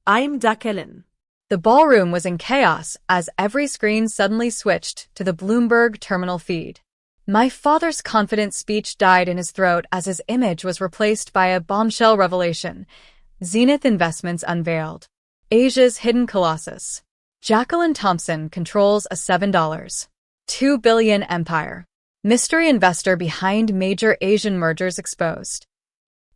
I'm Jacqueline. The ballroom was in chaos as every screen suddenly switched to the Bloomberg terminal feed. My father's confident speech died in his throat as his image was replaced by a bombshell revelation. Zenith Investments unveiled. Asia's hidden colossus. Jacqueline Thompson controls a $7.2 billion empire. Mystery investor behind major Asian mergers exposed.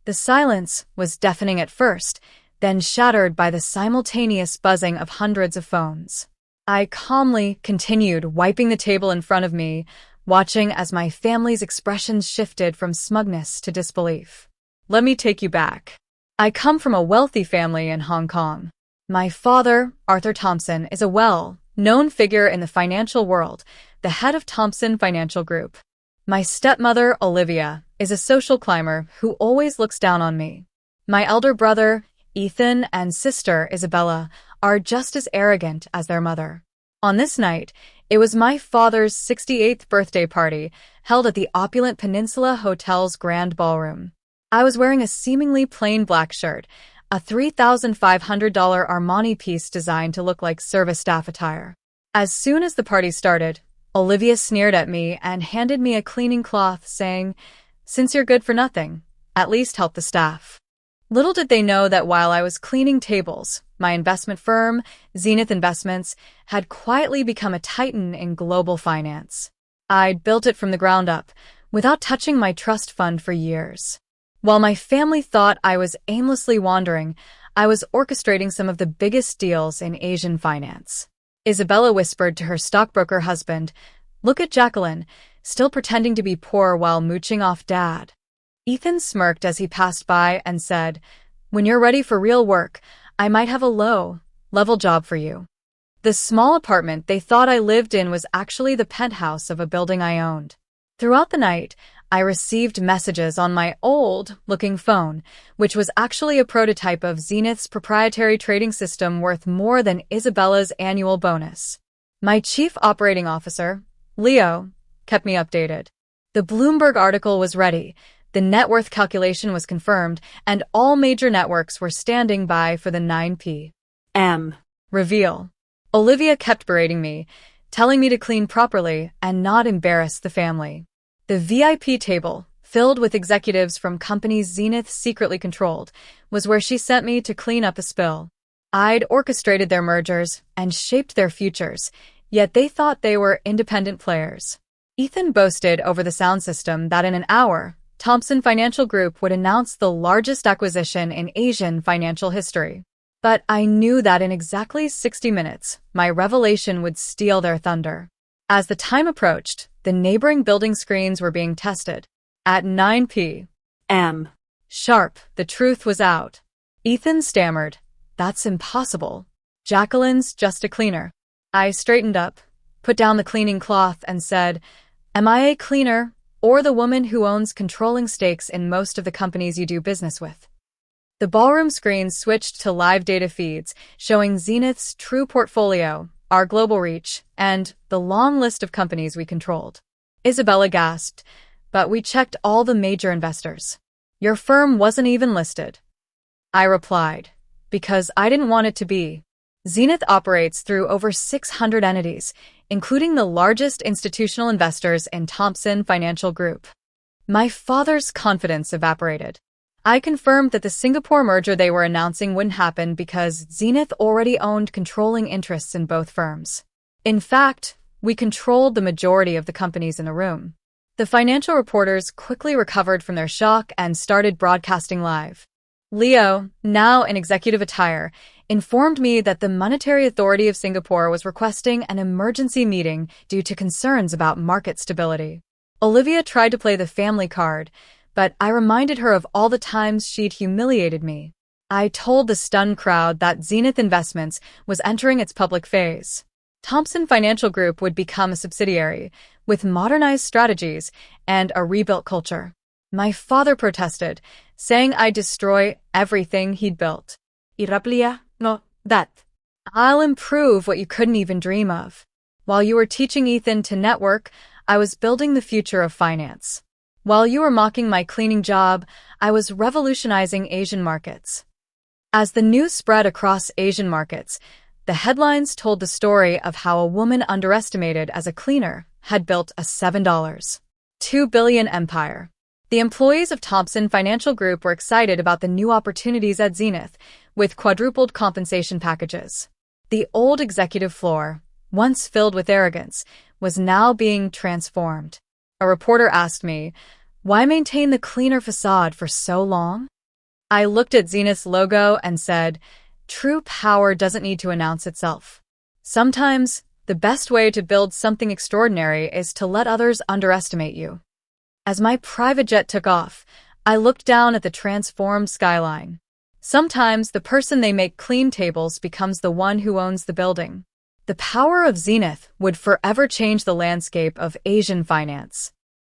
The silence was deafening at first, then shattered by the simultaneous buzzing of hundreds of phones. I calmly continued wiping the table in front of me, watching as my family's expressions shifted from smugness to disbelief. Let me take you back. I come from a wealthy family in Hong Kong. My father, Arthur Thompson, is a well-known figure in the financial world, the head of Thompson Financial Group. My stepmother, Olivia, is a social climber who always looks down on me. My elder brother, Ethan, and sister, Isabella, are just as arrogant as their mother. On this night, it was my father's 68th birthday party, held at the opulent Peninsula Hotel's Grand Ballroom. I was wearing a seemingly plain black shirt, a $3,500 Armani piece designed to look like service staff attire. As soon as the party started, Olivia sneered at me and handed me a cleaning cloth, saying, "Since you're good for nothing, at least help the staff." Little did they know that while I was cleaning tables, my investment firm, Zenith Investments, had quietly become a titan in global finance. I'd built it from the ground up, without touching my trust fund for years. While my family thought I was aimlessly wandering, I was orchestrating some of the biggest deals in Asian finance. Isabella whispered to her stockbroker husband, "Look at Jacqueline, still pretending to be poor while mooching off Dad." Ethan smirked as he passed by and said, "When you're ready for real work, I might have a low-level job for you." The small apartment they thought I lived in was actually the penthouse of a building I owned. Throughout the night, I received messages on my old-looking phone, which was actually a prototype of Zenith's proprietary trading system worth more than Isabella's annual bonus. My chief operating officer, Leo, kept me updated. The Bloomberg article was ready, the net worth calculation was confirmed, and all major networks were standing by for the 9 p.m. reveal. Olivia kept berating me, telling me to clean properly and not embarrass the family. The VIP table, filled with executives from companies Zenith secretly controlled, was where she sent me to clean up a spill. I'd orchestrated their mergers and shaped their futures, yet they thought they were independent players. Ethan boasted over the sound system that in an hour, Thompson Financial Group would announce the largest acquisition in Asian financial history. But I knew that in exactly 60 minutes, my revelation would steal their thunder. As the time approached, the neighboring building screens were being tested. At 9 p.m. sharp, the truth was out. Ethan stammered, "That's impossible. Jacqueline's just a cleaner." I straightened up, put down the cleaning cloth, and said, "Am I a cleaner, or the woman who owns controlling stakes in most of the companies you do business with?" The ballroom screens switched to live data feeds, showing Zenith's true portfolio, our global reach, and the long list of companies we controlled. Isabella gasped, "But we checked all the major investors. Your firm wasn't even listed." I replied, "Because I didn't want it to be." Zenith operates through over 600 entities, including the largest institutional investors in Thompson Financial Group. My father's confidence evaporated. I confirmed that the Singapore merger they were announcing wouldn't happen because Zenith already owned controlling interests in both firms. In fact, we controlled the majority of the companies in the room. The financial reporters quickly recovered from their shock and started broadcasting live. Leo, now in executive attire, informed me that the Monetary Authority of Singapore was requesting an emergency meeting due to concerns about market stability. Olivia tried to play the family card, but I reminded her of all the times she'd humiliated me. I told the stunned crowd that Zenith Investments was entering its public phase. Thompson Financial Group would become a subsidiary, with modernized strategies and a rebuilt culture. My father protested, saying I'd destroy everything he'd built. "Iraplia, no, that. I'll improve what you couldn't even dream of." While you were teaching Ethan to network, I was building the future of finance. While you were mocking my cleaning job, I was revolutionizing Asian markets. As the news spread across Asian markets, the headlines told the story of how a woman underestimated as a cleaner had built a $7.2 billion empire. The employees of Thompson Financial Group were excited about the new opportunities at Zenith, with quadrupled compensation packages. The old executive floor, once filled with arrogance, was now being transformed. A reporter asked me, "Why maintain the cleaner facade for so long?" I looked at Zenith's logo and said, "True power doesn't need to announce itself. Sometimes, the best way to build something extraordinary is to let others underestimate you." As my private jet took off, I looked down at the transformed skyline. Sometimes the person they make clean tables becomes the one who owns the building. The power of Zenith would forever change the landscape of Asian finance.